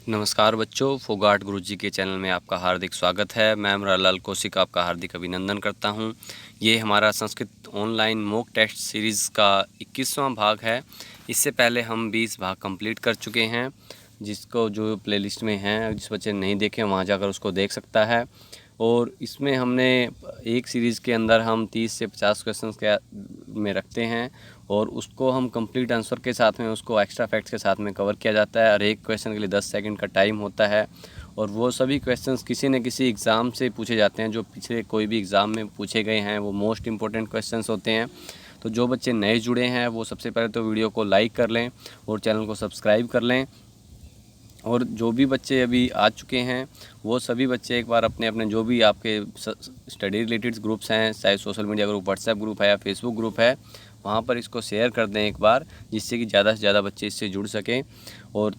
नमस्कार बच्चों, फोगाट गुरुजी के चैनल में आपका हार्दिक स्वागत है। मैं अमरालाल कौशिक आपका हार्दिक अभिनंदन करता हूं। ये हमारा Sanskrit online mock test series का 21वां भाग है। इससे पहले हम 20 भाग कंप्लीट कर चुके हैं, जिसको जो प्लेलिस्ट में हैं, जिस बच्चे नहीं देखे वहाँ जाकर उसको देख सकता है। और इसमें हमने एक सीरीज़ के अंदर हम 30 से 50 क्वेश्चंस के में रखते हैं और उसको हम कंप्लीट आंसर के साथ में, उसको एक्स्ट्रा फैक्ट्स के साथ में कवर किया जाता है। और एक क्वेश्चन के लिए 10 सेकंड का टाइम होता है और वो सभी क्वेश्चंस किसी न किसी एग्ज़ाम से पूछे जाते हैं, जो पिछले कोई भी एग्ज़ाम में पूछे गए हैं। वो मोस्ट इंपॉर्टेंट क्वेश्चंस होते हैं। तो जो बच्चे नए जुड़े हैं वो सबसे पहले तो वीडियो को लाइक कर लें और चैनल को सब्सक्राइब कर लें। और जो भी बच्चे अभी आ चुके हैं वो सभी बच्चे एक बार अपने अपने जो भी आपके स्टडी रिलेटेड ग्रुप्स हैं, चाहे social media group, WhatsApp group है या फेसबुक ग्रुप है, वहाँ पर इसको शेयर कर दें एक बार, जिससे कि ज़्यादा से ज़्यादा बच्चे इससे जुड़ सकें। और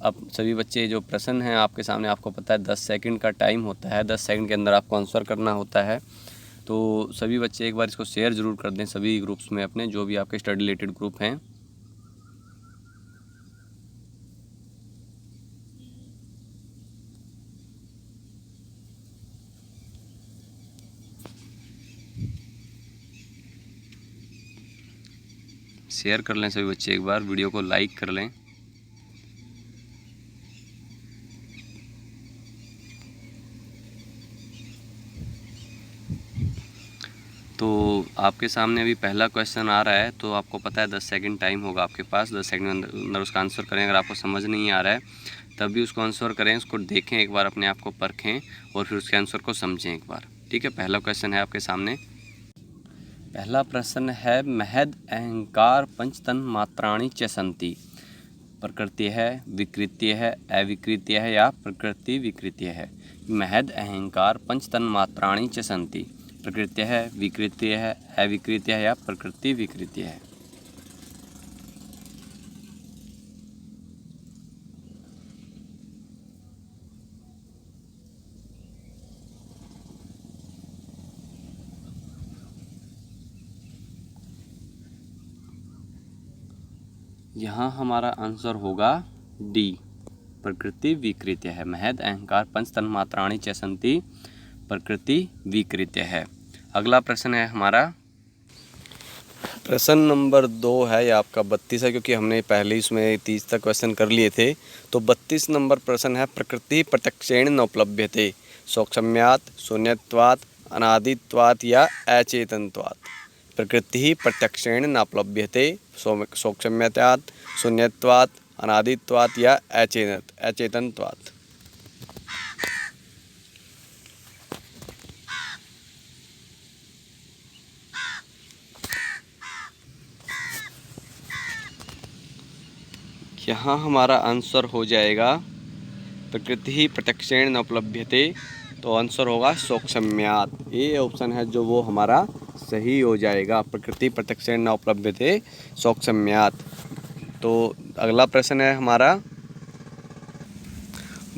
अब सभी बच्चे जो प्रश्न हैं आपके सामने, आपको पता है 10 सेकंड का टाइम होता है, 10 सेकंड के अंदर आपको आंसर करना होता है। तो सभी बच्चे एक बार इसको शेयर ज़रूर कर दें सभी ग्रुप्स में अपने, जो भी आपके स्टडी रिलेटेड ग्रुप हैं। शेयर कर लें सभी बच्चे, एक बार वीडियो को लाइक कर लें। तो आपके सामने अभी पहला क्वेश्चन आ रहा है, तो आपको पता है 10 सेकंड टाइम होगा आपके पास। 10 सेकंड के अंदर उसका आंसर करें। अगर आपको समझ नहीं आ रहा है तब भी उसको आंसर करें, उसको देखें एक बार, अपने आप को परखें और फिर उसके आंसर को समझें एक बार। ठीक है, पहला क्वेश्चन है आपके सामने। पहला प्रश्न है, महद अहंकार पंचतन मात्राणि च सन्ति। प्रकृति है, विकृत्य है, अविकृत्य है या प्रकृति विकृत्य है। महद अहंकार पंचतन मात्राणि च सन्ति। प्रकृत्य है, विकृत्य है, अविकृत्य है या प्रकृति विकृत्य है। यहाँ हमारा आंसर होगा डी, प्रकृति विकृत्य है। महद अहंकार पंचतन मात्राणि च सन्ति, प्रकृति विकृत्य है। अगला प्रश्न है हमारा, प्रश्न नंबर 2 है, ये आपका 32 है, क्योंकि हमने पहले इसमें 30 तक क्वेश्चन कर लिए थे। तो 32 नंबर प्रश्न है, प्रकृति प्रत्यक्षेण न उपलभ्यते, सौक्ष्म्यात्, शून्यत्वात्, अनादित्वात् या अचेतनत्वात्। प्रकृति प्रत्यक्षेण न उपलभ्यते, सौक्ष्म्यत्वात्, शून्यत्वात्, अनादित्वात् या अचेतनत्वात्। यहाँ हमारा आंसर हो जाएगा प्रकृति प्रत्यक्षेण न उपलभ्यते, तो आंसर होगा सौक्ष्म्यात्। ये ऑप्शन है जो वो हमारा सही हो जाएगा, प्रकृति प्रत्यक्षेण न उपलभ्यते सौक्ष्म्यात्। तो अगला प्रश्न है हमारा,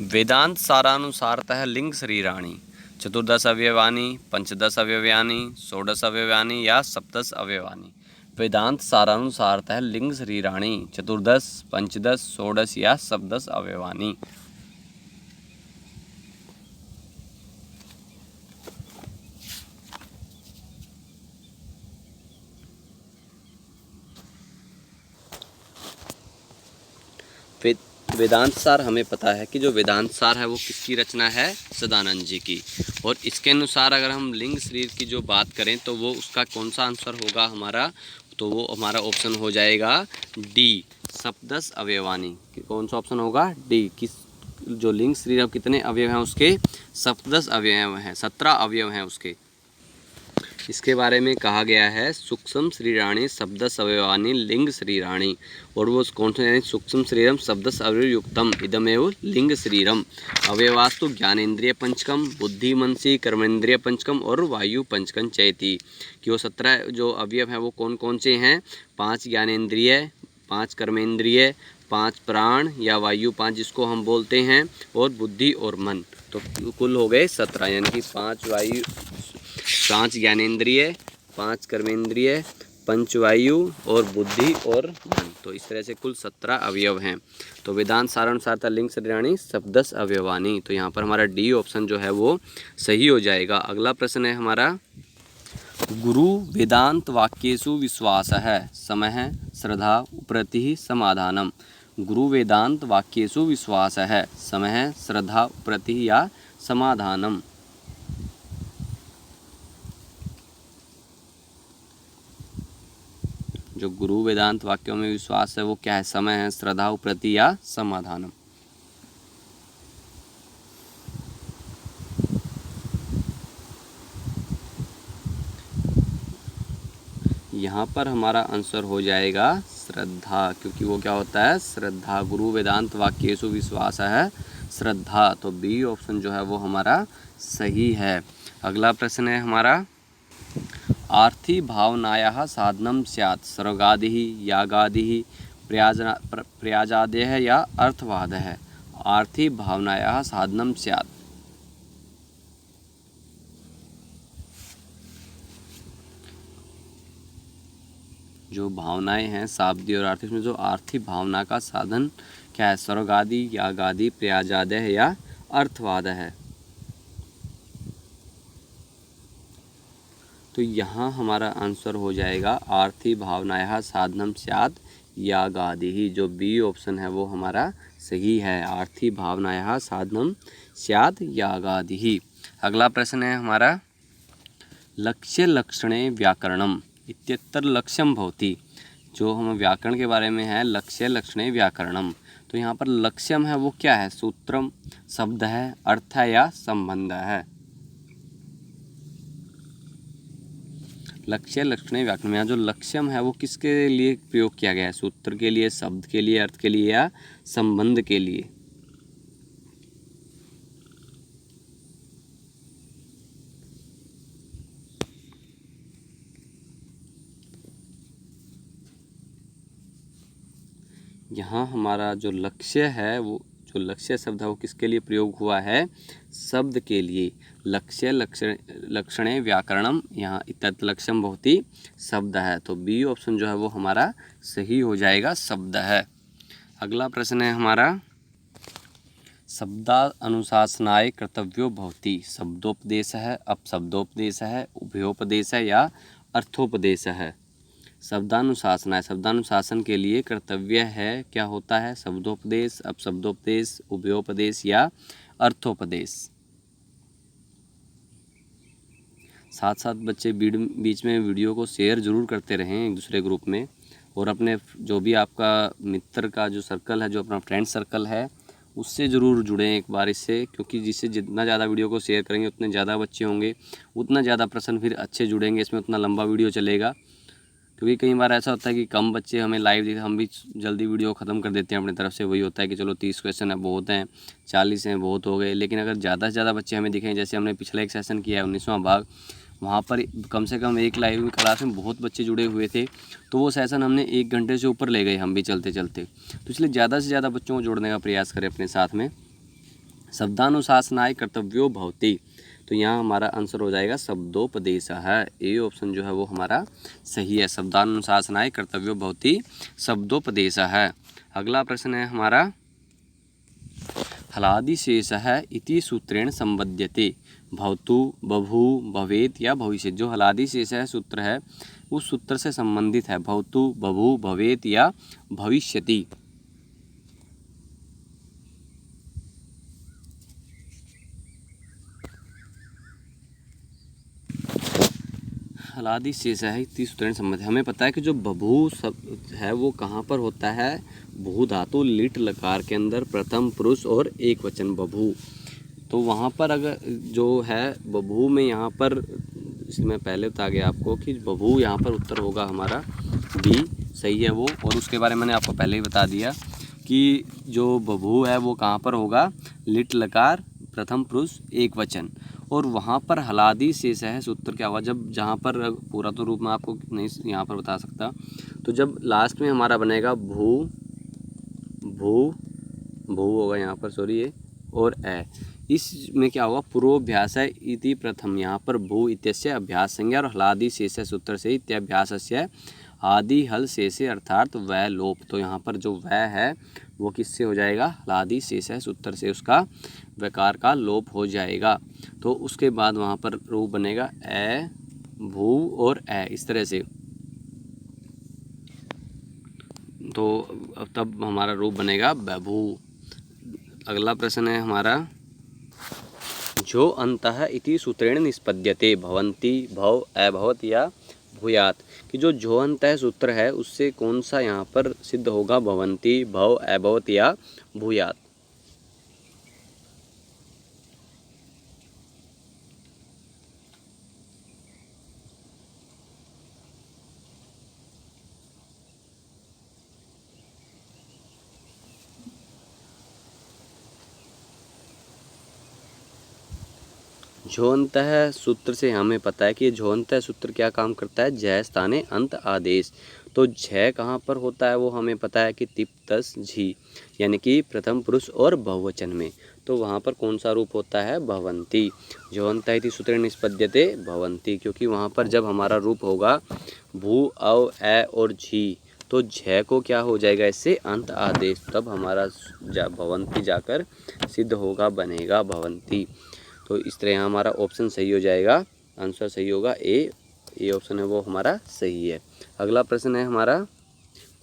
वेदांत सारानुसारतः लिंग शरीराणि 14 अवयवानि, 15 अवयवानि, 16 अवयवानि या 17 अवयवानि। वेदांत सारानुसारतः लिंग शरीराणि 14, 15, 16 या 17 अवयवानि। वेदांत सार हमें पता है कि जो वेदांत सार है वो किसकी रचना है, सदानंद जी की। और इसके अनुसार अगर हम लिंग शरीर की जो बात करें तो वो उसका कौन सा आंसर होगा हमारा, तो वो हमारा ऑप्शन हो जाएगा डी, 17 अवयवानी। कौन सा ऑप्शन होगा, डी। किस जो लिंग शरीर है कितने अवयव हैं उसके, 17 अवयव हैं, 17 अवयव हैं उसके। इसके बारे में कहा गया है, सूक्ष्म शरीराणि 17 अवयवानि लिंग शरीराणि। और वो कौन से, यानी सूक्ष्म शरीरम 17 अवयवयुक्तम इदमेव लिंग शरीरम। अवयवास्तु ज्ञानेन्द्रिय पंचकम, बुद्धि मनसी कर्मेंद्रिय पंचकम और वायु पंचकम चैति। कि वो 17 जो अवयव हैं वो कौन कौन से हैं, 5 ज्ञानेन्द्रिय, 5 कर्मेंद्रिय, 5 प्राण या वायु 5 जिसको हम बोलते हैं, और बुद्धि और मन। तो कुल हो गए 17, यानी कि 5 वायु, 5 ज्ञानेंद्रिय, 5 कर्मेंद्रिय, 5 वायु और बुद्धि और मन। तो इस तरह से कुल 17 अवयव हैं। तो वेदांत सारानुसारता लिंग शरीराणि सप्तदश अवयवानि, तो यहाँ पर हमारा डी ऑप्शन जो है वो सही हो जाएगा। अगला प्रश्न है हमारा, गुरु वेदांत वाक्येषु विश्वासः समः श्रद्धा उपरतिः समाधानम। गुरु वेदांत वाक्येषु विश्वासः समः श्रद्धा उपरतिः या समाधानम। जो गुरु वेदांत वाक्यों में विश्वास है वो क्या है? समय है, श्रद्धा उपरति या समाधानम। यहाँ पर हमारा आंसर हो जाएगा श्रद्धा, क्योंकि वो क्या होता है? श्रद्धा। गुरु वेदांत वाक्येषु विश्वास है श्रद्धा, तो बी ऑप्शन जो है वो हमारा सही है। अगला प्रश्न है हमारा, आर्थी भावनायाः साधनं स्यात् सर्वगादिः यागादिः प्रयाजादेः या अर्थवादः। आर्थी भावनायाः साधनं स्यात्, जो भावनाएं हैं शाब्दी और आर्थी, में जो आर्थी भावना का साधन क्या है? सर्वगादि, यागादि, प्रयाजादेः या अर्थवाद है। तो यहाँ हमारा आंसर हो जाएगा आर्थी भावनायाः साधनम स्यात् यागादिः, जो बी ऑप्शन है वो हमारा सही है। आर्थी भावनायाः साधनम स्यात् यागादिः। अगला प्रश्न है हमारा, लक्ष्य लक्षणे व्याकरणम इत्यत्र लक्ष्यम भवति। जो हम व्याकरण के बारे में है, लक्ष्य लक्षणे व्याकरणम, तो यहाँ पर लक्ष्यम है वो क्या है? सूत्रम, शब्द है, अर्थ है या संबंध है? लक्ष्य लक्षणे व्याकरण में जो लक्ष्यम है वो किसके लिए प्रयोग किया गया है? सूत्र के लिए, शब्द के लिए, अर्थ के लिए या संबंध के लिए? यहाँ हमारा जो लक्ष्य है वो, जो लक्ष्य शब्द है वो किसके लिए प्रयोग हुआ है? शब्द के लिए। लक्ष्य लक्षणे व्याकरणम, यहाँ इत्यत्र लक्ष्यम भवति शब्द है, तो बी ऑप्शन जो है वो हमारा सही हो जाएगा, शब्द है। अगला प्रश्न है हमारा, शब्दानुशासनाय कर्तव्यो भवति। शब्दोपदेश है, अपशब्दोपदेश है, उभयोपदेश है या अर्थोपदेश है? शब्दानुशासन है, शब्दानुशासन के लिए कर्तव्य है, क्या होता है? शब्दोपदेश, अपशब्दोपदेश, उभयोपदेश या अर्थोपदेश। साथ साथ बच्चे बीच में वीडियो को शेयर ज़रूर करते रहें एक दूसरे ग्रुप में, और अपने जो भी आपका मित्र का जो सर्कल है, जो अपना फ्रेंड सर्कल है, उससे ज़रूर जुड़ें एक बार इससे, क्योंकि जिससे जितना ज़्यादा वीडियो को शेयर करेंगे उतने ज़्यादा बच्चे होंगे, उतना ज़्यादा प्रश्न फिर अच्छे जुड़ेंगे, इसमें उतना लंबा वीडियो चलेगा। क्योंकि कई बार ऐसा होता है कि कम बच्चे हमें लाइव देते, हम भी जल्दी वीडियो ख़त्म कर देते हैं अपनी तरफ से। वही होता है कि चलो 30 क्वेश्चन है बहुत हैं, 40 हैं बहुत हो गए, लेकिन अगर ज़्यादा से ज़्यादा बच्चे हमें दिखें, जैसे हमने पिछला एक सेशन किया है 19वां भाग, वहाँ पर कम से कम एक लाइव क्लास में बहुत बच्चे जुड़े हुए थे, तो वो सेशन हमने 1 घंटे से ऊपर ले गए हम भी चलते चलते। तो इसलिए ज़्यादा से ज़्यादा बच्चों को जोड़ने का प्रयास करें अपने साथ में। शब्दानुशासनाय कर्तव्यो भवति, तो यहाँ हमारा आंसर हो जाएगा शब्दोपदेश है। ए ऑप्शन जो है वो हमारा सही है। शब्दानुशासनाय कर्तव्यो भवति शब्दोपदेश है। अगला प्रश्न है हमारा, हलादिशेषः इति सूत्रेण संबध्यते। भवतु, बभू, भवेत या भविष्य। जो हलादिशेष है सूत्र है उस सूत्र से संबंधित है। भवतु, बभू, भवेत या भविष्यति। हलादि शेष है इति सूत्रेण संबंधित। हमें पता है कि जो बभू शब्द है वो कहाँ पर होता है? भू धातु लिट लकार के अंदर प्रथम पुरुष और एक वचन बभू। तो वहाँ पर अगर जो है बभू में, यहाँ पर इसमें पहले बता गया आपको कि बभू यहाँ पर उत्तर होगा हमारा बी, सही है वो। और उसके बारे में मैंने आपको पहले ही बता दिया कि जो बभू है वो कहाँ पर होगा? लिट लकार प्रथम पुरुष एक वचन। और वहाँ पर हलादि शेष है सूत्र क्या हुआ? जब जहाँ पर पूरा तो रूप में आपको नहीं यहाँ पर बता सकता, तो जब लास्ट में हमारा बनेगा भू, भू, भू होगा यहाँ पर, सॉरी ये, और ए, इसमें क्या होगा? पूर्वाभ्यास है इति प्रथम, यहाँ पर भू इत्यस्य अभ्यास संज्ञा और हलादि शेष सूत्र से इत्याभ्यासस्य आदि हल शेषे अर्थात वह लोप। तो यहाँ पर जो वह है वो किससे हो जाएगा, हलादि शेष है सूत्र से उसका वकार का लोप हो जाएगा। तो उसके बाद वहाँ पर रूप बनेगा ए भू और ए, इस तरह से। तो तब हमारा रूप बनेगा बभू। अगला प्रश्न है हमारा, जो अंतः इति सूत्रेण निष्पद्यते भवन्ति भव अभवत या भूयात, कि जो अंतः सूत्र है उससे कौन सा यहाँ पर सिद्ध होगा, भवन्ति भव अभवत या भूयात। झोंतः सूत्र से हमें पता है कि झोंतः सूत्र क्या काम करता है, जय स्थाने अंत आदेश। तो झ कहाँ पर होता है वो हमें पता है कि तिप तस झी, यानी कि प्रथम पुरुष और बहुवचन में। तो वहाँ पर कौन सा रूप होता है, भवंती। झोंतः इति सूत्रेण निष्पद्यते भवंती, क्योंकि वहाँ पर जब हमारा रूप होगा भू अव ए और झी, तो झ को क्या हो जाएगा इससे अंत आदेश, तब हमारा भवंती जाकर सिद्ध होगा, बनेगा भवंती। तो इस तरह यहाँ हमारा ऑप्शन सही हो जाएगा, आंसर सही होगा ए ऑप्शन है वो हमारा सही है। अगला प्रश्न है हमारा,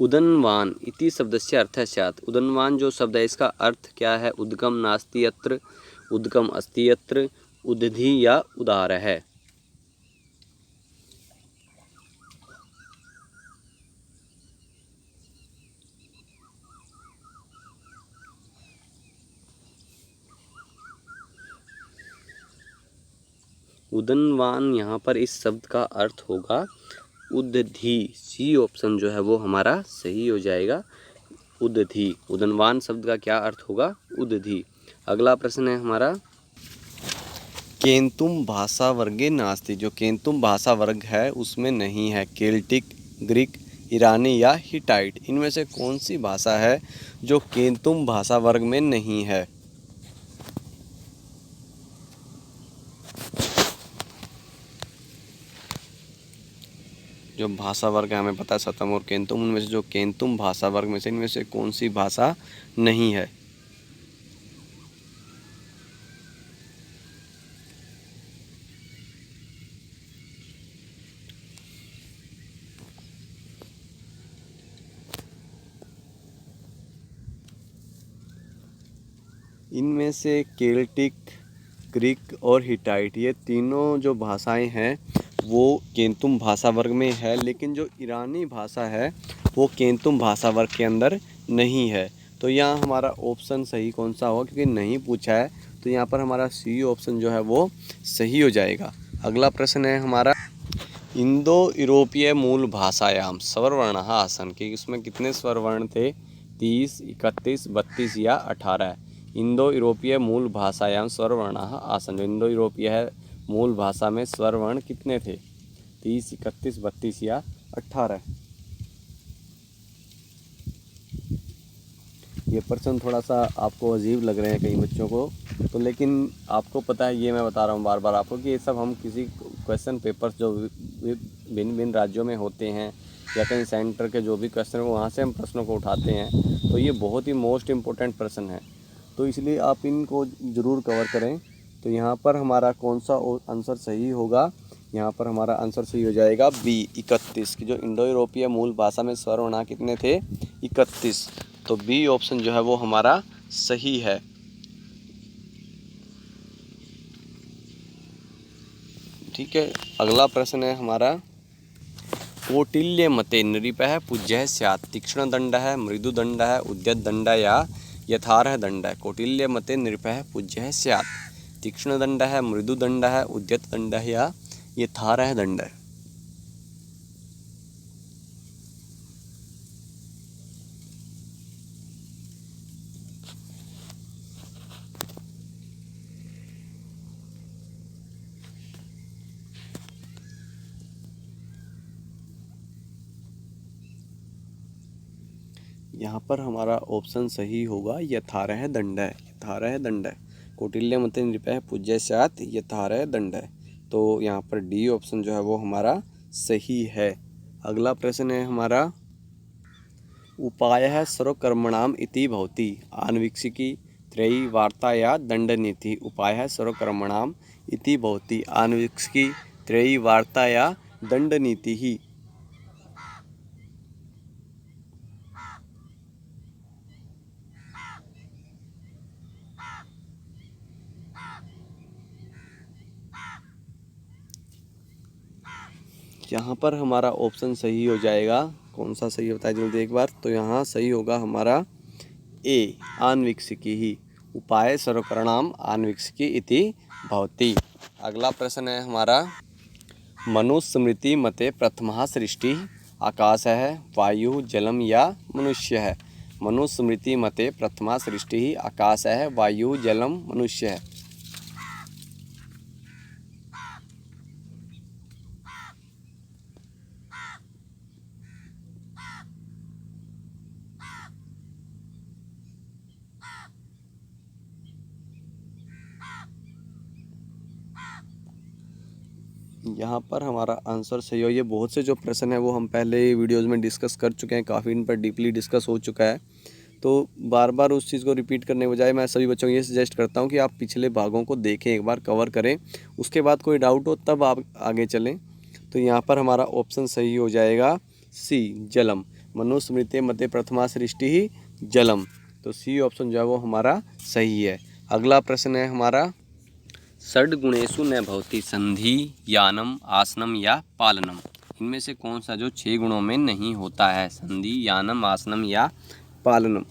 उदन्वान इति शब्दस्य अर्थः स्यात्। उदन्वान जो शब्द है इसका अर्थ क्या है, उद्गम नास्ति यत्र, उद्गम अस्ति यत्र, उदधि या उदार है। उदन्वान यहाँ पर इस शब्द का अर्थ होगा उदधि। सी ऑप्शन जो है वो हमारा सही हो जाएगा, उदधि। उदन्वान शब्द का क्या अर्थ होगा, उदधि। अगला प्रश्न है हमारा, केंतुम भाषा वर्गे नास्ति। जो केंतुम भाषा वर्ग है उसमें नहीं है केल्टिक, ग्रीक, ईरानी या हिटाइट। इनमें से कौन सी भाषा है जो केंतुम भाषा वर्ग में नहीं है। जो भाषा वर्ग है हमें पता है सतम और केंतुम, उनमें से जो केंतुम भाषा वर्ग में से इनमें से कौन सी भाषा नहीं है। इनमें से केल्टिक, ग्रीक और हिटाइट, ये तीनों जो भाषाएं हैं वो केंतुम भाषा वर्ग में है, लेकिन जो ईरानी भाषा है वो केंतुम भाषा वर्ग के अंदर नहीं है। तो यहाँ हमारा ऑप्शन सही कौन सा होगा, क्योंकि नहीं पूछा है, तो यहाँ पर हमारा सी ऑप्शन जो है वो सही हो जाएगा। अगला प्रश्न है हमारा, इंडो यूरोपीय मूल भाषायाम स्वरवर्ण आसन, कि इसमें कितने स्वरवर्ण थे, 30, 31, 32 या 18। इंडो यूरोपीय मूल भाषायाम स्वरवर्ण आसन, जो इंडो यूरोपीय है मूल भाषा में स्वरवर्ण कितने थे, 30, 31, 32 या 18। ये प्रश्न थोड़ा सा आपको अजीब लग रहे हैं कई बच्चों को, तो लेकिन आपको पता है, ये मैं बता रहा हूँ बार बार आपको, कि ये सब हम किसी क्वेश्चन पेपर्स जो भिन्न भिन्न राज्यों में होते हैं या कहीं सेंटर के जो भी क्वेश्चन है वहाँ से हम प्रश्नों को उठाते हैं। तो ये बहुत ही मोस्ट इम्पोर्टेंट प्रश्न है, तो इसलिए आप इनको ज़रूर कवर करें। तो यहाँ पर हमारा कौन सा आंसर सही होगा, यहाँ पर हमारा आंसर सही हो जाएगा बी 31, की जो इंडो यूरोपीय मूल भाषा में स्वरवर्ण कितने थे, 31। तो बी ऑप्शन जो है वो हमारा सही है। ठीक है, अगला प्रश्न है हमारा, कौटिल्य मते नृपः पूज्यः स्यात्। तीक्ष्ण दंड है, मृदु दंड है, उद्यत दंड या यथार्ह दंड है। कौटिल्य मते नृपः पूज्यः स्यात्। तीक्ष्ण दंड है, मृदु दंड है, उद्यत दंड है या यथार्ह दंड है। यहाँ पर हमारा ऑप्शन सही होगा यथार्ह दंड है, यथार्ह दंड है। कौटिल्य मते नृपः पूज्यः स्यात् यथार्ह दंड है। तो यहाँ पर डी ऑप्शन जो है वो हमारा सही है। अगला प्रश्न है हमारा, उपायः सर्वकर्मणाम इति भवति आन्वीक्षिकी त्रयी वार्ता या दंडनीति। उपायः सर्वकर्मणाम इति भवति आन्वीक्षिकी त्रयी वार्ता या दंडनीति ही। यहाँ पर हमारा ऑप्शन सही हो जाएगा। कौन सा सही होता है जल्दी एक बार, तो यहाँ सही होगा हमारा ए, आन्वीक्षिकी ही। उपाय सर्वकर्मणाम आन्वीक्षिकी इति भवति। अगला प्रश्न है हमारा, मनुस्मृति मते प्रथमा सृष्टि आकाशः वायु जलम या मनुष्य है। मनुस्मृति मते प्रथमा सृष्टि आकाशः वायु जलम मनुष्य है। यहाँ पर हमारा आंसर सही हो। ये बहुत से जो प्रश्न है वो हम पहले वीडियोज़ में डिस्कस कर चुके हैं, काफ़ी इन पर डीपली डिस्कस हो चुका है, तो बार बार उस चीज़ को रिपीट करने के बजाय मैं सभी बच्चों को ये सजेस्ट करता हूँ कि आप पिछले भागों को देखें, एक बार कवर करें, उसके बाद कोई डाउट हो तब आप आगे चलें। तो यहाँ पर हमारा ऑप्शन सही हो जाएगा सी, जलम। मनुस्मृति मते प्रथमा सृष्टि ही जलम, तो सी ऑप्शन जो है वो हमारा सही है। अगला प्रश्न है हमारा, षड्गुणेषु न भवति संधि यानम आसनम या पालनम। इनमें से कौन सा जो 6 गुणों में नहीं होता है, संधि यानम आसनम या पालनम।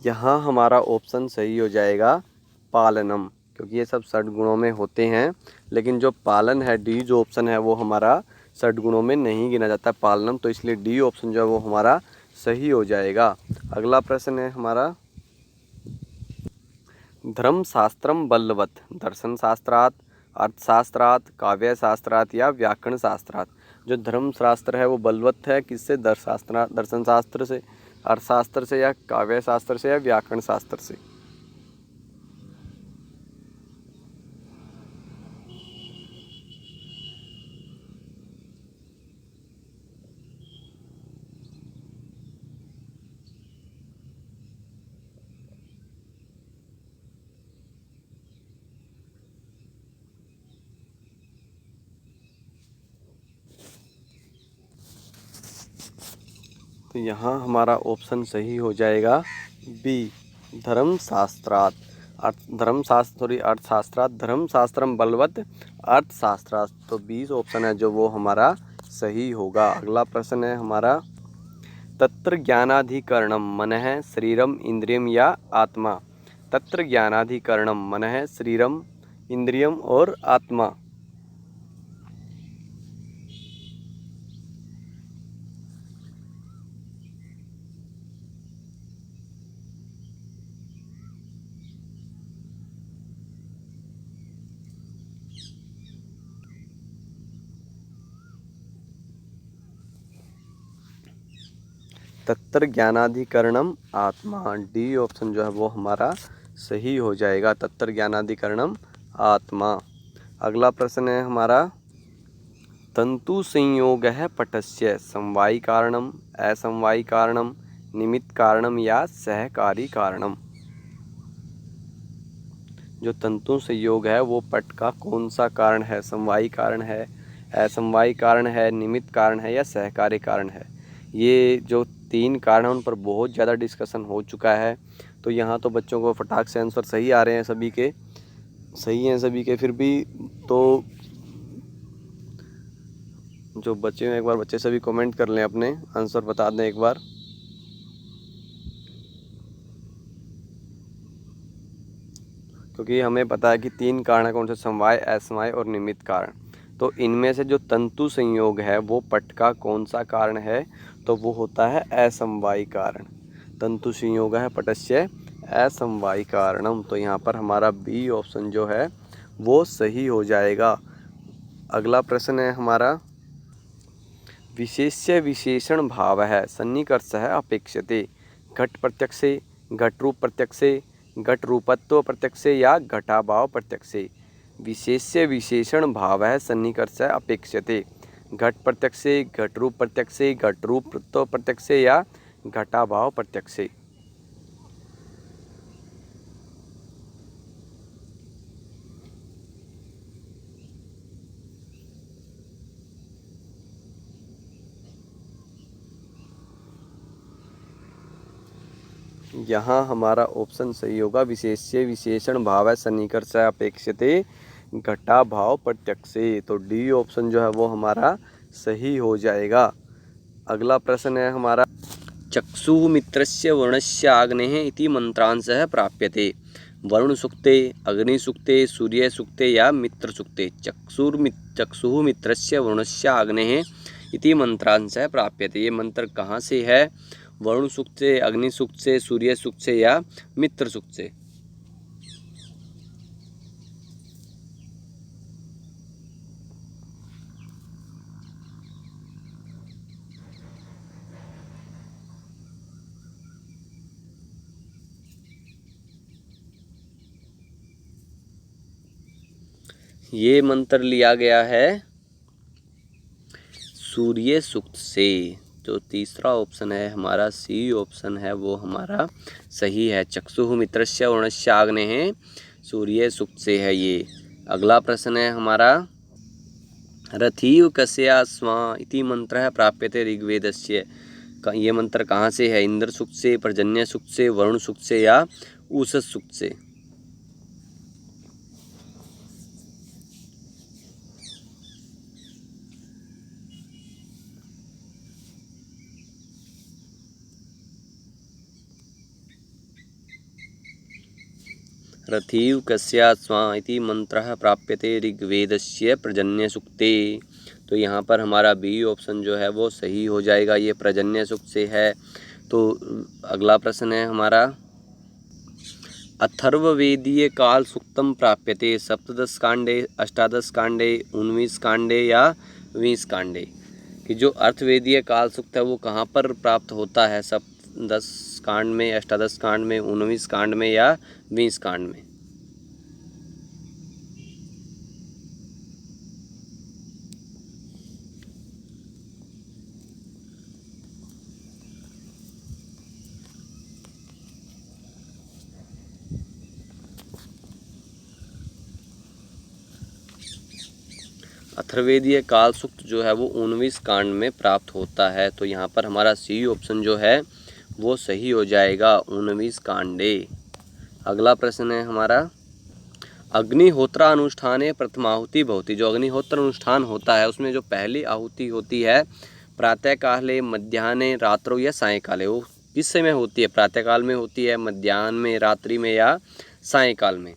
यहाँ हमारा ऑप्शन सही हो जाएगा पालनम, क्योंकि ये सब षड्गुणों में होते हैं, लेकिन जो पालन है डी जो ऑप्शन है वो हमारा षड्गुणों में नहीं गिना जाता पालनम, तो इसलिए डी ऑप्शन जो है वो हमारा सही हो जाएगा। अगला प्रश्न है हमारा, धर्मशास्त्रम बलवत् दर्शन शास्त्रात् अर्थशास्त्रात् काव्य शास्त्रात् या व्याकरण शास्त्रात्। जो धर्मशास्त्र है वो बलवत् है किससे, दर्शन शास्त्र से, अर्थशास्त्र से या काव्य शास्त्र से या व्याकरण शास्त्र से। तो यहाँ हमारा ऑप्शन सही हो जाएगा बी, धर्मशास्त्रात् अर्थशास्त्रात् धर्मशास्त्रम बलवत् अर्थशास्त्रात्, तो 20 ऑप्शन है जो वो हमारा सही होगा। अगला प्रश्न है हमारा, तत्र ज्ञानाधिकरणम मनः शरीरम इंद्रियम या आत्मा। तत्र ज्ञानाधिकरणम मनः शरीरम इंद्रियम और आत्मा। तत्र ज्ञानाधिकरणम आत्मा, डी ऑप्शन जो है वो हमारा सही हो जाएगा, तत्र ज्ञानाधिकरणम आत्मा। अगला प्रश्न है हमारा, तंतु संयोगः पटस्य समवायी कारणम असमवायी कारणम निमित्त कारणम या सहकारी कारणम। जो तंतु संयोग है वो पट का कौन सा कारण है, समवायी कारण है, असमवायी कारण है, निमित्त कारण है या सहकारी कारण है। ये जो 3 कारण हैं उन पर बहुत ज़्यादा डिस्कशन हो चुका है, तो यहाँ तो बच्चों को फटाक से आंसर सही आ रहे हैं, सभी के सही हैं सभी के। फिर भी तो जो बच्चे हैं एक बार बच्चे सभी कमेंट कर लें, अपने आंसर बता दें एक बार। क्योंकि हमें पता है कि 3 कारण है, कौन से, समवाय असमवाय और निमित्त कारण। तो इनमें से जो तंतु संयोग है वो पट का कौन सा कारण है, तो वो होता है असमवायी कारण। तंतु संयोग है पटस्य असमवायी कारणम, तो यहाँ पर हमारा बी ऑप्शन जो है वो सही हो जाएगा। अगला प्रश्न है हमारा, विशेष्य विशेषण भावः सन्निकर्षः अपेक्षते घट प्रत्यक्षे, घट रूप प्रत्यक्षे, घट रूपत्व प्रत्यक्षे या घटाभाव प्रत्यक्षे। विशेष्य विशेषण भावः सन्निकर्षः अपेक्षते घट प्रत्यक्षे, घट रूप प्रत्यक्षे, घट रूपत्व प्रत्यक्षे या घटाभाव प्रत्यक्षे। यहाँ हमारा ऑप्शन सही होगा, विशेष्य विशेषण भाव सन्निकर्ष अपेक्षते घटा भाव प्रत्यक्षे। तो डी ऑप्शन जो है वो हमारा सही हो जाएगा। अगला प्रश्न है हमारा, चक्षुः मित्रस्य वरुणस्य अग्नेः इति मंत्रांशः प्राप्यते वरुण सूक्ते, अग्नि सूक्ते, सूर्य सूक्ते या मित्र सूक्ते। चक्षुः मित्रस्य वरुणस्य अग्नेः इति मंत्रांशः प्राप्यते, ये मंत्र कहाँ से है? वरुण सूक्त से, अग्नि सूक्त से, सूर्य सूक्त से या मित्र सूक्त से। ये मंत्र लिया गया है सूर्य सूक्त से। जो तीसरा ऑप्शन है हमारा सी ऑप्शन है वो हमारा सही है। चक्षुः मित्रस्य वरुणस्य अग्नेः सूर्य सूक्त से है ये। अगला प्रश्न है हमारा, रथीव कस्या स्वा इति मंत्रः प्राप्यते ऋग्वेदस्य। ये मंत्र कहाँ से है? इंद्र सूक्त से, पर्जन्य सूक्त से, वरुण सूक्त से या उषस सूक्त से। रथीव कस्या स्वा इति मंत्रः प्राप्यते ऋग्वेदस्य पर्जन्य सूक्ते। तो यहाँ पर हमारा बी ऑप्शन जो है वो सही हो जाएगा, ये पर्जन्य सूक्त से है। तो अगला प्रश्न है हमारा, अथर्ववेदीय काल सूक्तम प्राप्यते सप्तदश कांडे, अष्टादश कांडे, 19 कांडे या 20 कांडे। कि जो अर्थवेदीय काल सूक्त है वो कहाँ पर प्राप्त होता है? सप्तदश कांड में, अष्टादश कांड में, 19 कांड में या 20 कांड में। अथर्वेदीय काल सूक्त जो है वो 19 कांड में प्राप्त होता है। तो यहाँ पर हमारा सी ऑप्शन जो है वो सही हो जाएगा, 19 कांडे। अगला प्रश्न है हमारा, अग्निहोत्र अनुष्ठाने प्रथमाहुति भवति। जो अग्निहोत्र अनुष्ठान होता है उसमें जो पहली आहुति होती है प्रातःकाले, मध्याह्ने, रात्रौ या सायंकाले, वो किस समय होती है? प्रातःकाल में होती है, मध्याह्न में, रात्रि में या सायंकाल में।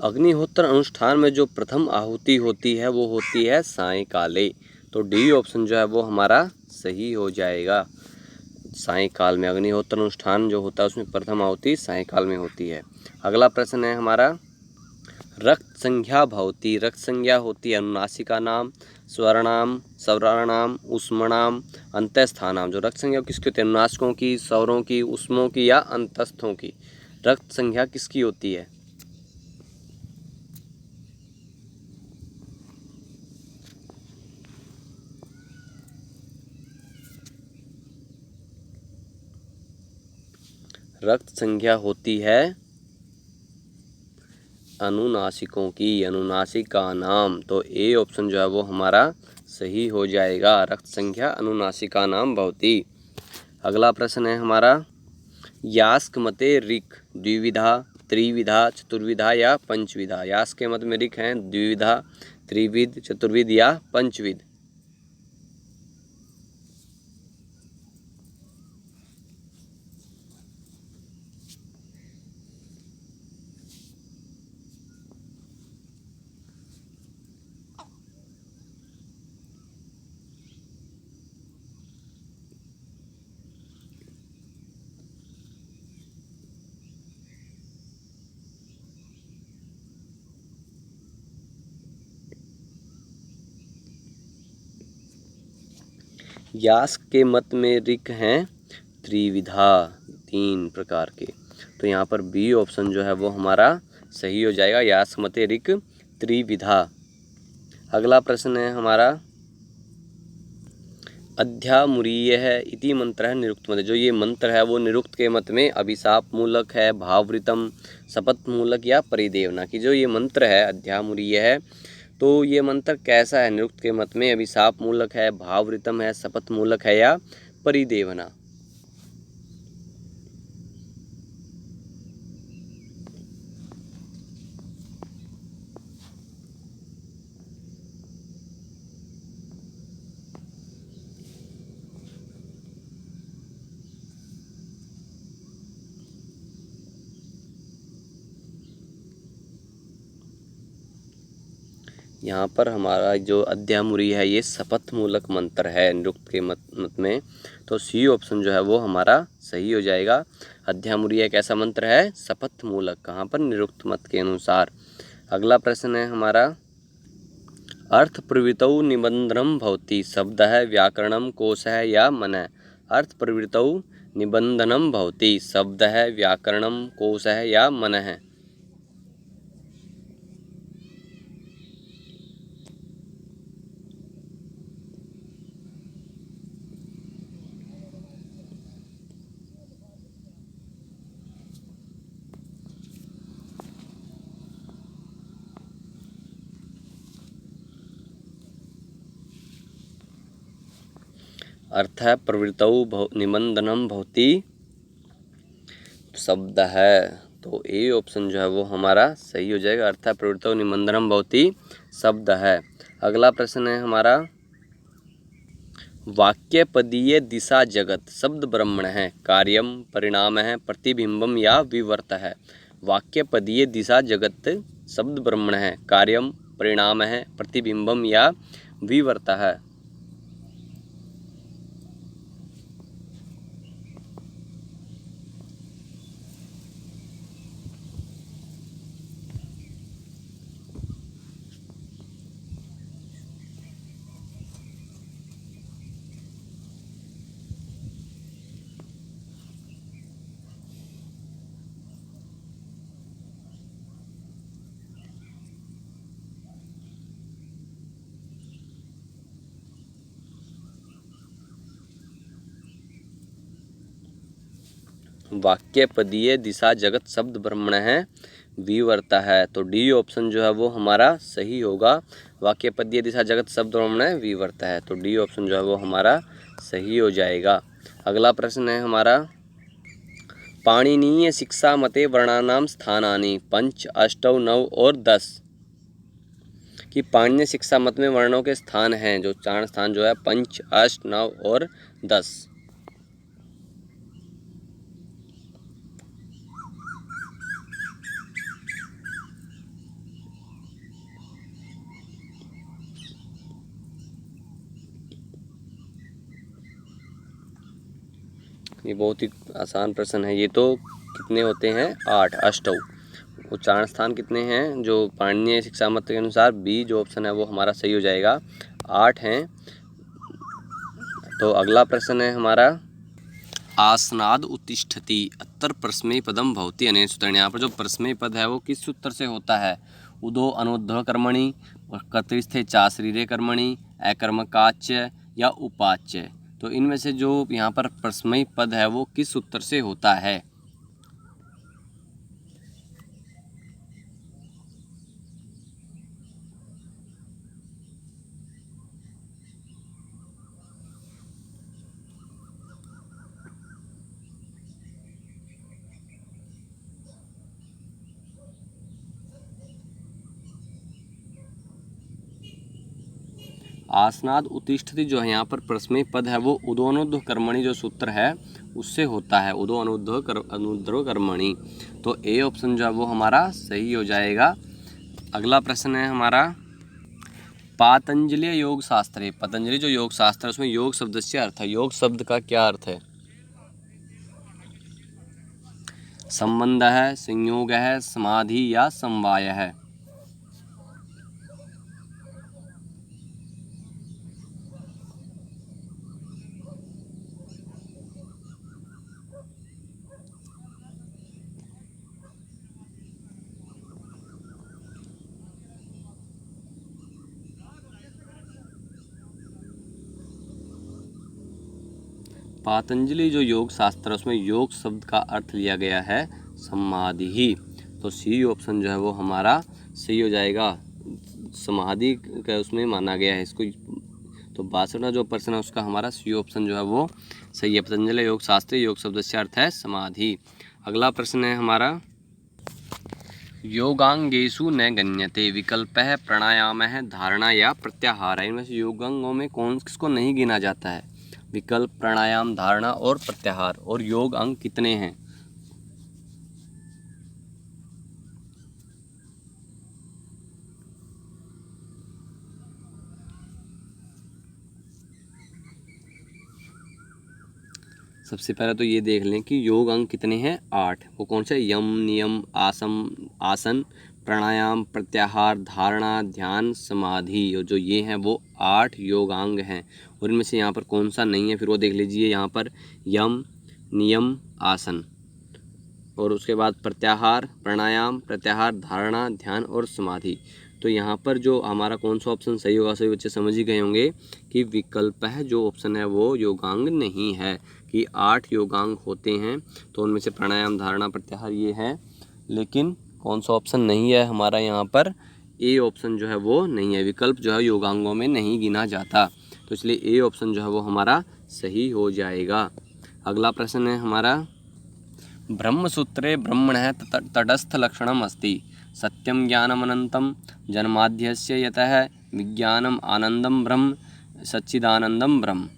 अग्निहोत्र अनुष्ठान में जो प्रथम आहुति होती है वो होती है सायंकाले। तो डी ऑप्शन जो है वो हमारा सही हो जाएगा। सायंकाल में अग्निहोत्र अनुष्ठान जो होता है उसमें प्रथम आहुति सायंकाल में होती है। अगला प्रश्न है हमारा, रक्त संज्ञा भवति। रक्त संज्ञा होती है अनुनासिका नाम, स्वरनाम, स्वराणाम, ऊष्मणाम, अंतस्थानाम। जो रक्त संज्ञा किसकी होती है? अनुनासिकों की, स्वरों की, ऊष्मों की या अंतस्थों की। रक्त संज्ञा किसकी होती है? रक्त संज्ञा होती है अनुनासिकों की, अनुनासिक का नाम। तो ए ऑप्शन जो है वो हमारा सही हो जाएगा, रक्त संज्ञा अनुनासिका नाम भवति। अगला प्रश्न है हमारा, यास्क मते ऋक् द्विविधा, त्रिविधा, चतुर्विधा या पंचविधा। यास्क के मत में ऋक् हैं द्विविधा, त्रिविध, चतुर्विध या पंचविध। यास्क के मत में ऋक हैं त्रिविधा, 3 प्रकार के। तो यहाँ पर बी ऑप्शन जो है वो हमारा सही हो जाएगा, यास्क मते ऋक त्रिविधा। अगला प्रश्न है हमारा, अध्यामुरीय है इति मंत्र है निरुक्त मत। जो ये मंत्र है वो निरुक्त के मत में अभिशाप मूलक है, भाववृतम, शपथ मूलक या परिदेवना। की जो ये मंत्र है अध्यामुरीय है, तो ये मंत्र कैसा है निरुक्त के मत में? अभिशाप मूलक है, भाववृतम है, शपथ मूलक है या परिदेवना। यहाँ पर हमारा जो अध्यामुरी है ये शपथ मूलक मंत्र है निरुक्त के मत में, तो सी ऑप्शन जो है वो हमारा सही हो जाएगा। अध्यामुरी एक ऐसा मंत्र है शपथ मूलक, कहाँ पर? निरुक्त मत के अनुसार। अगला प्रश्न है हमारा, अर्थ प्रवृत्तौ निबंधनम भवति। शब्द है, व्याकरणम, कोश है या मन है? अर्थ प्रवृत्तौ निबंधनम भवति, शब्द है, व्याकरणम, कोश है या मन है? अर्थ है प्रवृत्तौ निबंधनम भवति, शब्द है, तो ए ऑप्शन जो है वो हमारा सही हो जाएगा। अर्थ है प्रवृत्तौ निबंधनम भवति, शब्द है। अगला प्रश्न है हमारा, वाक्य पदीय दिशा जगत शब्द ब्रह्मण है, कार्यम, परिणाम है, प्रतिबिंबम या विवर्त है? वाक्य पदीय दिशा जगत शब्द ब्रह्मण है, कार्यम, परिणाम है, प्रतिबिंबम या विवर्त है? वाक्य पदीय दिशा जगत शब्द ब्रह्मण है, विवर्ता है, तो डी ऑप्शन जो है वो हमारा सही होगा। वाक्य पदीय दिशा जगत शब्द ब्रह्मण है, विवर्ता है, तो डी ऑप्शन जो है वो हमारा सही हो जाएगा। अगला प्रश्न है हमारा, पाणिनीय शिक्षा मते वर्णानाम स्थानानि पंच, अष्टौ, नव और 10। कि पाणिनीय शिक्षा मत में वर्णों के स्थान हैं, जो 4 स्थान जो है पंच, अष्ट, नव और 10। ये बहुत ही आसान प्रश्न है। ये तो कितने होते हैं? 8, अष्टौ। वो 4 स्थान कितने हैं जो पाणिनीय शिक्षा मत के अनुसार? बी जो ऑप्शन है वो हमारा सही हो जाएगा, 8 हैं। तो अगला प्रश्न है हमारा, आसनाद उत्तिष्ठति अत्र परस्मै पदम भवति अनेन सूत्रेण। यहाँ पर जो परस्मै पद है वो किस सूत्र से होता है? उदो अनुद्धव कर्मणि, कर्तृस्थे चा शरीरे कर्मणि, अकर्मकाच्य या उपाच्य। तो इनमें से जो यहाँ पर परस्मै पद है वो किस सूत्र से होता है? आसनाद उत्तिष्ठति जो है यहाँ पर परस्मै पद है वो उदोनुद्धव कर्मणि जो सूत्र है उससे होता है, उदो अनुद्धव कर्मणि। तो ए ऑप्शन जो है वो हमारा सही हो जाएगा। अगला प्रश्न है हमारा, पातंजलि योग शास्त्रे, पतंजलि जो योग शास्त्र है उसमें योग शब्द से अर्थ है, योग शब्द का क्या अर्थ है? संबंध है, संयोग है, समाधि या समवाय है? पातंजलि जो योग शास्त्र है उसमें योग शब्द का अर्थ लिया गया है समाधि ही। तो सी ऑप्शन जो है वो हमारा सही हो जाएगा। समाधि का उसमें माना गया है इसको। तो 62वां जो प्रश्न है उसका हमारा सी ऑप्शन जो है वो सही है। पतंजलि योग शास्त्र योग शब्द से अर्थ है समाधि। अगला प्रश्न है हमारा योगांगेषु न गण्यते विकल्पः प्राणायामः धारणा या प्रत्याहार। इनमें से योगांगों में कौन किसको नहीं गिना जाता है? विकल्प, प्राणायाम, धारणा और प्रत्याहार। और योग अंग कितने हैं? सबसे पहले तो ये देख लें कि योग अंग कितने हैं? 8। वो कौन से? यम, नियम, आसन, प्राणायाम, प्रत्याहार, धारणा, ध्यान, समाधि। और जो ये हैं वो 8 योगांग हैं। और इनमें से यहाँ पर कौन सा नहीं है फिर वो देख लीजिए। यहाँ पर यम, नियम, आसन और उसके बाद प्रत्याहार, प्राणायाम, प्रत्याहार, धारणा, ध्यान और समाधि। तो यहाँ पर जो हमारा कौन सा ऑप्शन सही होगा, सभी बच्चे समझ ही गए होंगे कि विकल्प है जो ऑप्शन है वो योगांग नहीं है। कि 8 योगांग होते हैं तो उनमें से प्राणायाम, धारणा, प्रत्याहार ये है। लेकिन कौन सा ऑप्शन नहीं है हमारा यहाँ पर? ए ऑप्शन जो है वो नहीं है। विकल्प जो है योगांगों में नहीं गिना जाता। तो इसलिए ए ऑप्शन जो है वो हमारा सही हो जाएगा। अगला प्रश्न है हमारा ब्रह्मसूत्रे ब्रह्मणः तटस्थलक्षणम् अस्ति सत्यं ज्ञानमनन्तं जन्माद्यस्य यतः विज्ञानम् आनन्दं ब्रह्म सच्चिदानन्दं ब्रह्म।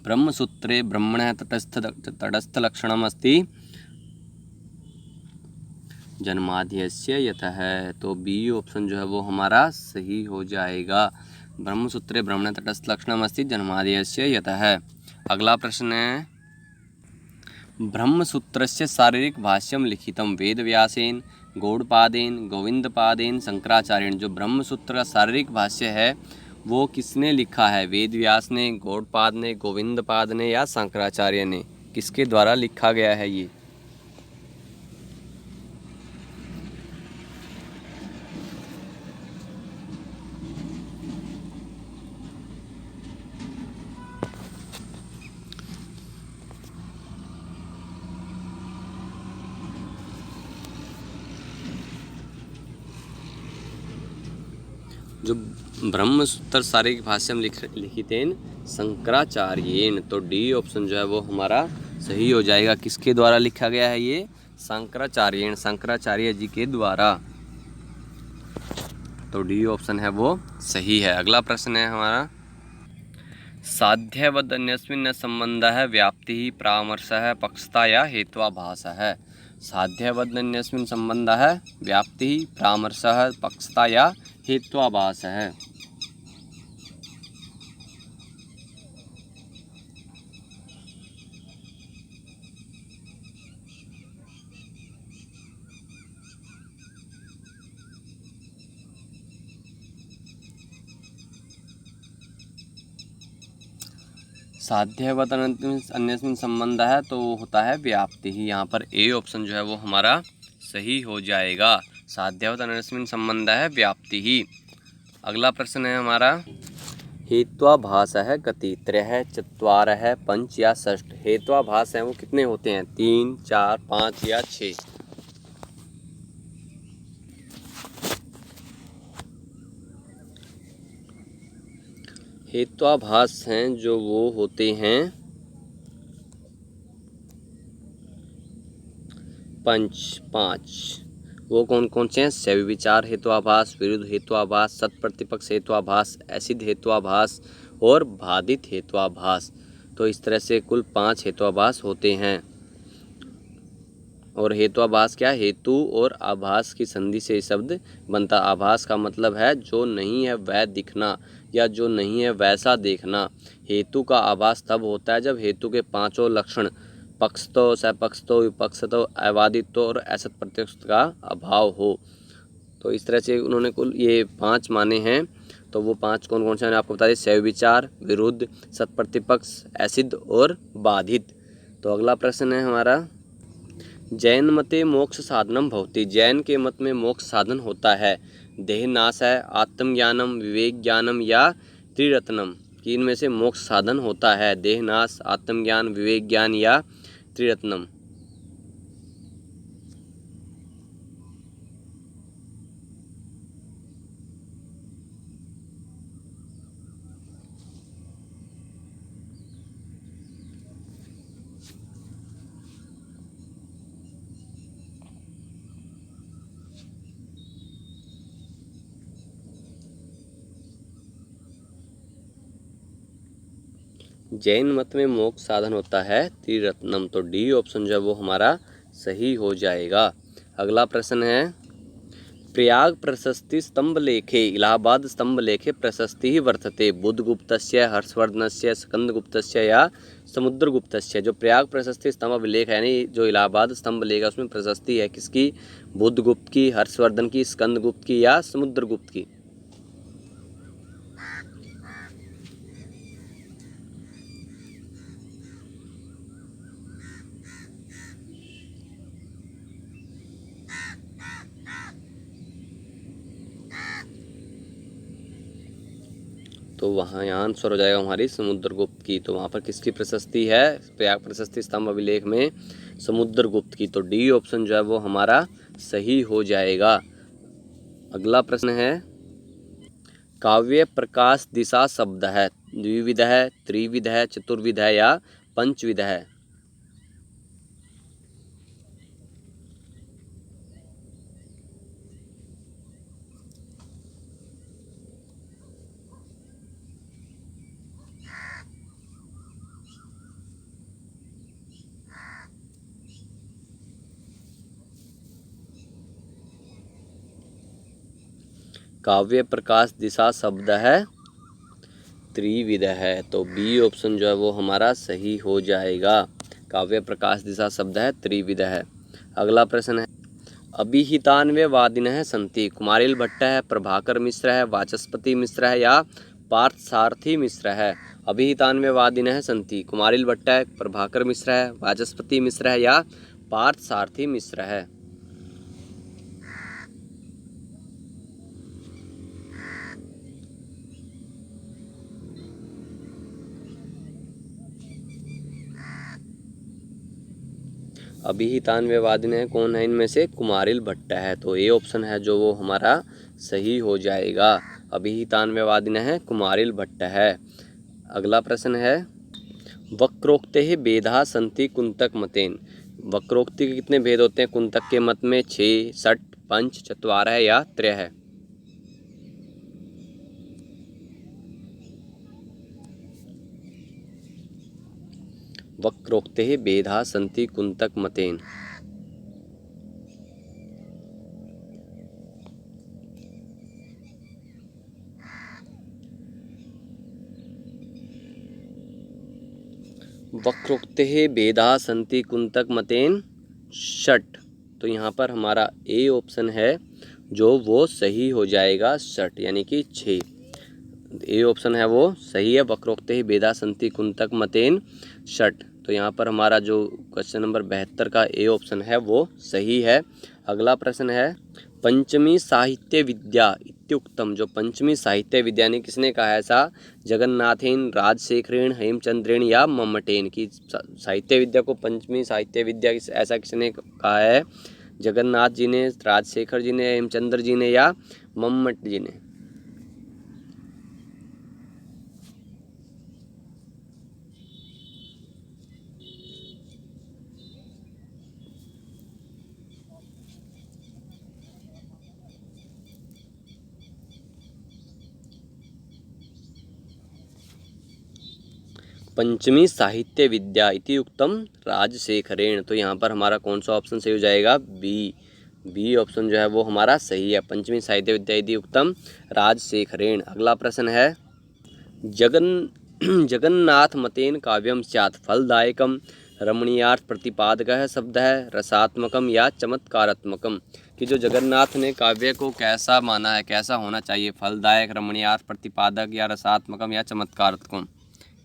ब्रह्मसूत्रे ब्रह्मणः तटस्थलक्षणम् अस्ति जन्माद्यस्य यतः। तो बी ऑप्शन जो है वो हमारा सही हो जाएगा। ब्रह्मसूत्रे ब्रह्मणः तटस्थलक्षणम् अस्ति जन्माद्यस्य यतः। अगला प्रश्न है ब्रह्मसूत्रस्य शारीरिक भाष्यं लिखितं वेदव्यासेन गौड़पादेन गोविंदपादेन शंकराचार्येण। जो ब्रह्मसूत्र का शारीरिक भाष्य है वो किसने लिखा है? वेदव्यास ने, गौड़पाद ने, गोविंदपाद ने या शंकराचार्य ने? किसके द्वारा लिखा गया है ये? जो ब्रह्मसूत्र शारीरिक भाष्यम लिखितेन शंकराचार्येन। तो डी ऑप्शन जो है वो हमारा सही हो जाएगा। किसके द्वारा लिखा गया है ये? शंकराचार्येन, शंकराचार्य जी के द्वारा। तो डी ऑप्शन है वो सही है। अगला प्रश्न है हमारा साध्यवद अन्यस्मिन् संबंधः व्याप्तिः परामर्शः पक्षता या हेत्वाभासः। साध्यवद अन्यस्मिन् संबंधः व्याप्तिः परामर्शः पक्षता या हेत्वाभासः। साध्यवत अन्यस्मिन् संबंध है तो वो होता है व्याप्ति ही। यहाँ पर ए ऑप्शन जो है वो हमारा सही हो जाएगा। साध्यवत अन्यस्मिन् संबंध है व्याप्ति ही। अगला प्रश्न है हमारा हेत्वाभास है कति? त्रयः, चत्वारः, पंच या षष्ठ। हेत्वाभास है वो कितने होते हैं? 3, 4, 5 या 6। हेत्वाभास हैं जो वो होते हैं 5। वो कौन कौन से हैं? सविचार हेत्वाभास, विरुद्ध हेत्वाभास, सत्प्रतिपक्ष हेत्वाभास, एसिड हेत्वाभास और बाधित हेत्वाभास। तो इस तरह से कुल 5 हेत्वाभास होते हैं। और हेत्वाभास क्या? हेतु और आभास की संधि से शब्द बनता। आभास का मतलब है जो नहीं है वह दिखना या जो नहीं है वैसा देखना। हेतु का आभास तब होता है जब हेतु के 5 लक्षण पक्षतो, सपक्षतो, विपक्षतो, अबाधितो और असत प्रत्यक्ष का अभाव हो। तो इस तरह से उन्होंने कुल ये 5 माने हैं। तो वो 5 कौन कौन से मैंने आपको बता दिए, सविचार, विरुद्ध, सत्प्रतिपक्ष, असिद्ध और बाधित। तो अगला प्रश्न है हमारा, जैन मते मोक्ष साधनम भवति। जैन के मत में मोक्ष साधन होता है देह नाश है, आत्मज्ञानम, विवेक ज्ञानम या त्रिरत्नम, कि इनमें से मोक्ष साधन होता है देह नाश, आत्मज्ञान, विवेक ज्ञान या त्रिरत्नम। जैन मत में मोक्ष साधन होता है त्रिरत्नम, तो डी ऑप्शन जो है वो हमारा सही हो जाएगा। अगला प्रश्न है, प्रयाग प्रशस्ति स्तंभ लेखे इलाहाबाद स्तंभ लेखे प्रशस्ति ही वर्तते बुद्धगुप्तस्य, हर्षवर्धनस्य, स्कंदगुप्तस्य या समुद्रगुप्तस्य। जो प्रयाग प्रशस्ति स्तंभ अभिलेख है, यानी जो इलाहाबाद स्तंभ लेख है, उसमें प्रशस्ति है किसकी, बुद्धगुप्त की, हर्षवर्धन की, स्कंदगुप्त की या समुद्रगुप्त की। तो वहाँ यहाँ आंसर हो जाएगा हमारी समुद्रगुप्त की। तो वहाँ पर किसकी प्रशस्ति है, प्रयाग प्रशस्ति स्तंभ अभिलेख में समुद्रगुप्त की। तो डी ऑप्शन जो है वो हमारा सही हो जाएगा। अगला प्रश्न है, काव्य प्रकाश दिशा शब्द है द्विविध है, त्रिविध है, चतुर्विध है या पंचविध है। काव्य प्रकाश दिशा शब्द है त्रिविध है। तो बी ऑप्शन जो है वो हमारा सही हो जाएगा। काव्य प्रकाश दिशा शब्द है त्रिविध है। अगला प्रश्न है, अभिहितान्वयवादिनः सन्ति। कुमारिल भट्ट है, प्रभाकर मिश्र है, वाचस्पति मिश्र है या पार्थसारथी मिश्र है। अभिहितान्वयवादिनः सन्ति, कुमारिल भट्ट है, प्रभाकर मिश्र है, वाचस्पति मिश्र है या पार्थसारथी मिश्र है। अभिहितान्वयवादिनः कौन है इनमें से, कुमारिल भट्ट है। तो ए ऑप्शन है जो वो हमारा सही हो जाएगा। अभिहितान्वयवादिनः कुमारिल भट्ट है। अगला प्रश्न है, वक्रोक्तेः भेदाः सन्ति कुंतक मतेन। वक्रोक्ति के कितने भेद होते हैं कुंतक के मत में, 6, 6, 5, चत्वारः या त्रयः। वक्रोक्तेः भेदाः सन्ति कुंतक मतेन। वक्रोक्तेः भेदाः सन्ति कुंतक मतेन षट्। तो यहाँ पर हमारा ए ऑप्शन है जो वो सही हो जाएगा, षट् यानी कि 6। ए ऑप्शन है वो सही है, वक्रोक्तेः भेदाः सन्ति कुंतक मतेन षट्। तो यहाँ पर हमारा जो क्वेश्चन नंबर 72 का ए ऑप्शन है वो सही है। अगला प्रश्न है, पंचमी साहित्य विद्या इत्युक्तम। जो पंचमी साहित्य विद्या ने किसने कहा है ऐसा, जगन्नाथेन, राजशेखरेण, हेमचंद्रेण या मम्मटेन। की साहित्य विद्या को पंचमी साहित्य विद्या ऐसा किसने कहा है, जगन्नाथ जी ने, राजशेखर जी ने, हेमचंद्र जी ने या मम्मट जी ने। पंचमी साहित्य विद्या इति उक्तम राजशेखरेण। तो यहाँ पर हमारा कौन सा ऑप्शन सही हो जाएगा, बी ऑप्शन जो है वो हमारा सही है, पंचमी साहित्य विद्या इति उक्तम राजशेखरेण। अगला प्रश्न है, जगन्नाथ मतेन काव्यम स्यात् फलदायकम, रमणीयार्थ प्रतिपादकः शब्द है, रसात्मकम या चमत्कारात्मकम। कि जो जगन्नाथ ने काव्य को कैसा माना है, कैसा होना चाहिए, फलदायक, रमणीयार्थ, प्रतिपादक या रसात्मकम या चमत्कारात्मकम,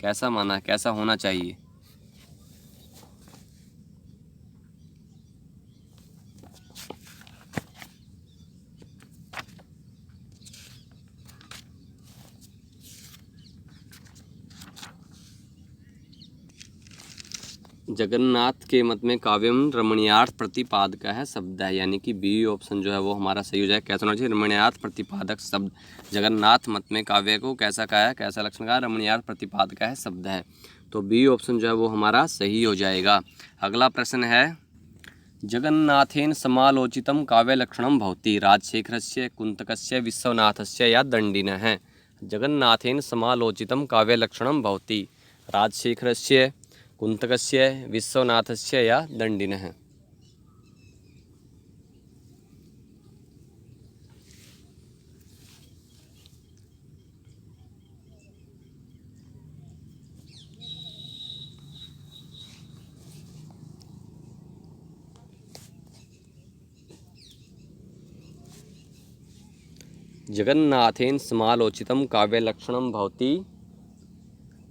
कैसा माना है, कैसा होना चाहिए। जगन्नाथ के मत में काव्यम रमणीयार्थ प्रतिपादक है शब्द है, यानी कि बी ऑप्शन जो है वो हमारा सही हो जाए। कैसा होना चाहिए, रमणीयार्थ प्रतिपादक शब्द। जगन्नाथ मत में काव्य को कैसा कहा है, कैसा लक्षण कहा है, रमणीयार्थ प्रतिपादक है शब्द है, तो बी ऑप्शन जो है वो हमारा सही हो जाएगा। अगला प्रश्न है, जगन्नाथेन समालोचितम काव्य लक्षणम भवति, राजशेखरस्य, कुंतकस्य, विश्वनाथस्य या दंडिनः। जगन्नाथेन समालोचितम काव्य लक्षणम भवति, राजशेखरस्य, कुंतकस्य, विश्वनाथस्य या दंडिनः। जगन्नाथेन समालोचितम काव्य लक्षणम भवति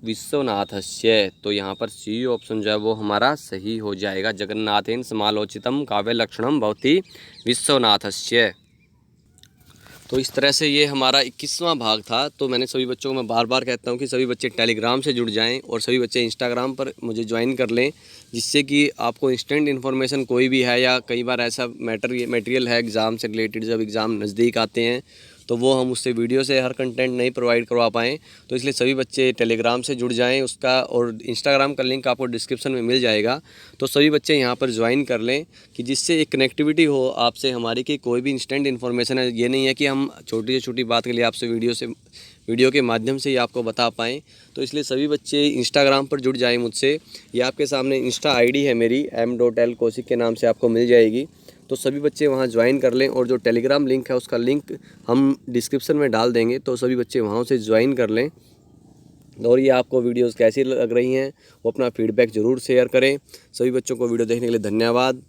विश्वनाथस्य, तो यहाँ पर सी ऑप्शन जो है वो हमारा सही हो जाएगा। जगन्नाथेन समालोचितम काव्य लक्षणम भवति विश्वनाथस्य। तो इस तरह से ये हमारा 21वां भाग था। तो मैंने सभी बच्चों को मैं बार बार कहता हूँ कि सभी बच्चे टेलीग्राम से जुड़ जाएं और सभी बच्चे इंस्टाग्राम पर मुझे ज्वाइन कर लें, जिससे कि आपको इंस्टेंट इन्फॉर्मेशन कोई भी है या कई बार ऐसा मटेरियल है एग्ज़ाम से रिलेटेड, जब एग्ज़ाम नज़दीक आते हैं तो वो हम उससे वीडियो से हर कंटेंट नहीं प्रोवाइड करवा पाएँ, तो इसलिए सभी बच्चे टेलीग्राम से जुड़ जाएं उसका, और इंस्टाग्राम का लिंक आपको डिस्क्रिप्शन में मिल जाएगा। तो सभी बच्चे यहाँ पर ज्वाइन कर लें कि जिससे एक कनेक्टिविटी हो आपसे हमारी, कि कोई भी इंस्टेंट इन्फॉर्मेशन है, ये नहीं है कि हम छोटी से छोटी बात के लिए आपसे वीडियो के माध्यम से ही आपको बता पाएँ। तो इसलिए सभी बच्चे इंस्टाग्राम पर जुड़ जाएँ मुझसे। ये आपके सामने इंस्टा आईडी है मेरी, m.l कौशिक के नाम से आपको मिल जाएगी। तो सभी बच्चे वहाँ ज्वाइन कर लें, और जो टेलीग्राम लिंक है उसका लिंक हम डिस्क्रिप्शन में डाल देंगे, तो सभी बच्चे वहाँ से ज्वाइन कर लें। और ये आपको वीडियोस कैसी लग रही हैं वो अपना फीडबैक ज़रूर शेयर करें। सभी बच्चों को वीडियो देखने के लिए धन्यवाद,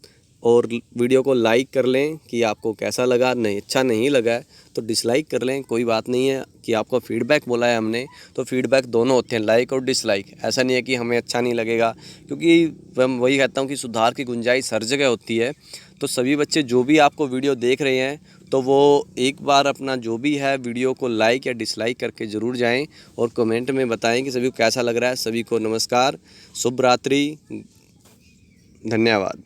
और वीडियो को लाइक कर लें कि आपको कैसा लगा। नहीं, अच्छा नहीं लगा है तो डिसलाइक कर लें, कोई बात नहीं है। कि आपको फीडबैक बोला है हमने, तो फीडबैक दोनों होते हैं, लाइक और डिसलाइक। ऐसा नहीं है कि हमें अच्छा नहीं लगेगा, क्योंकि मैं वही कहता हूँ कि सुधार की गुंजाइश हर जगह होती है। तो सभी बच्चे जो भी आपको वीडियो देख रहे हैं, तो वो एक बार अपना जो भी है वीडियो को लाइक या डिसलाइक करके ज़रूर जाएं, और कमेंट में बताएं कि सभी को कैसा लग रहा है। सभी को नमस्कार, शुभ रात्रि, धन्यवाद।